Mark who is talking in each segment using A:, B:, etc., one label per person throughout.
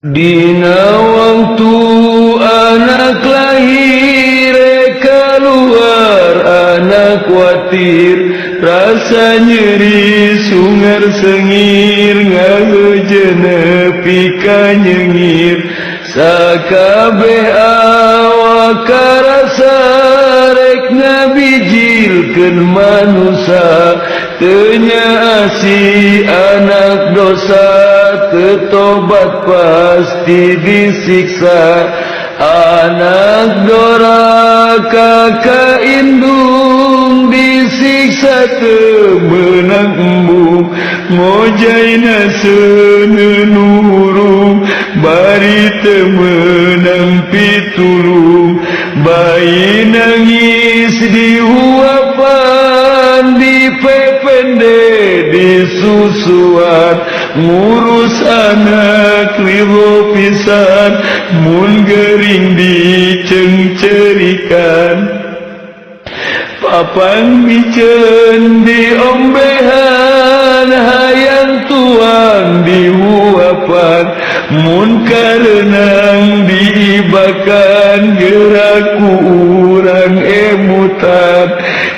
A: Dina waktu anak lahir keluar, anak khawatir, rasa nyeri sungar sengir, ngagejenepi ka nyengir. Sakabeh awak karasa rek ngabijilkeun manusia, teu nyaasi anak dosa, ketobat pasti disiksa. Anak doraka kaindung disiksa teu meunang embung, ngojaina seunurung bari teu meunang pitulung. Bayi nangis dihuapan, dipepende, disusuan, ngurus anak liho pisan, mun gering dicengcerikan. Papang biceun diombehan, hayang tuang dihuapan, mun kareunang diibakan, geuraku urang emutan.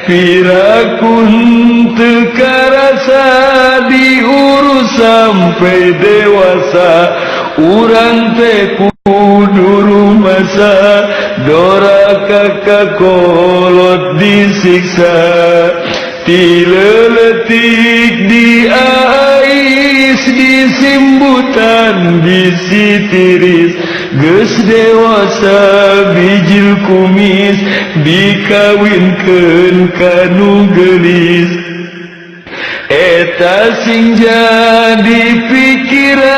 A: Pirakun teu karasa diurus sampai dewasa, urang teh kudu rumasa, doraka kakolot disiksa. Tileletik diais, disimbutan, disitiris, geus dewasa bijil kumis, dikawinkeun kanu geulis. Eta sing jadi pikiran,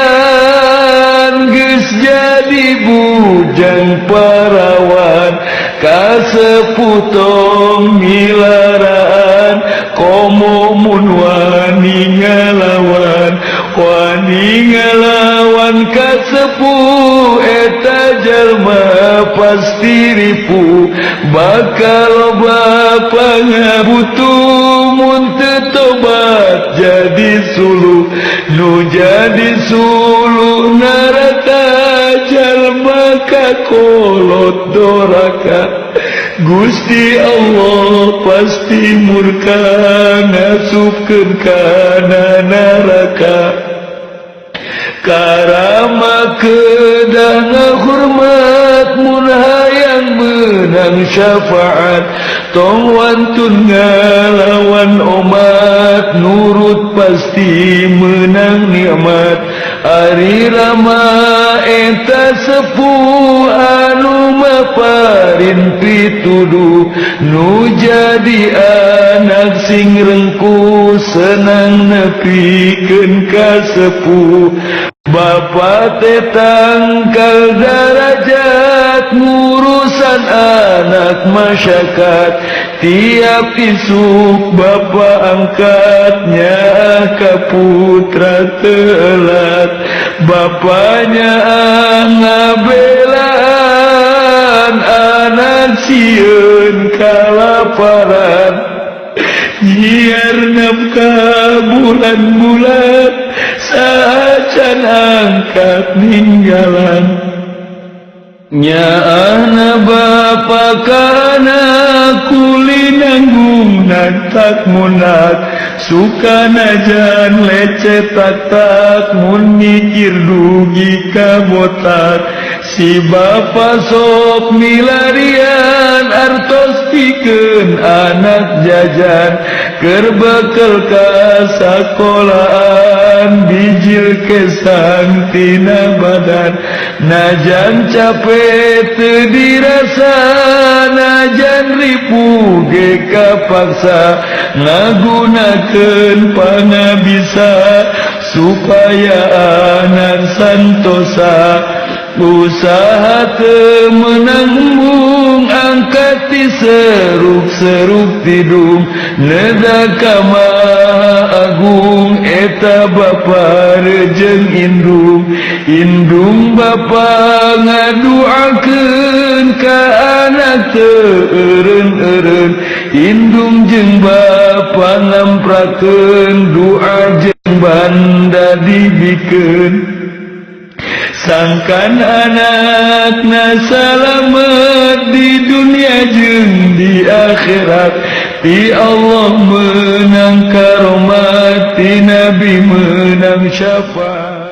A: geus jadi bujang parawan, kasepuh tong milaraan, komo mun wani ngalawan. Wani ngalawan kasepuh, eta jalma pasti ripuh, bakal loba pangabutuh, mun teu tobat jadi suluh. Nu jadi suluh naraka, jalma kakolot doraka. Gusti Allah pasti murka, ngasupkeun kana neraka. Karama kedah ngahormat, mun hayang meunang syafaat, tong wantun ngalawan omat, nurut pasti meunang nikmat. Ari rama eta sepuh anu maparin pituduh, nu jadi anak sing rengkuh, senang nepikeun ka sepuh. Bapa teh tangkal darajat, ngurusan anak masyarakat, tiap isuk bapa angkatnya ka putra telat. Bapanya ngabelaan, anak sieun kalaparan, nyiar nafkah bulan-bulan, sacan angkat ninggalan. Nyaana bapa kana kuli nanggung nantak munak, suka najan lecet tak mun mikir dugi kabotak. Si bapa sok milarian, artos pikeun anak jajan, keur bekel ka sakolahan, bijil kesang tina badan. Najan capek teu dirasa, najan ripuh ge kapaksa, ngagunakeun pangabisa, supaya anak santosa. Usaha teu meunang embung, angkat ti seruk-seruk tidung, nedaka Maha Agung, eta bapa rejeung indung. Indung bapa ngaduakeun ka anak teu eureun-eureun, indung jeung bapa ngamprakeun doa jeung banda dibikeun. sangkan anakna selamat di dunia jeung di akhirat. Ti Allah menang karomat, ti Nabi menang syafaat.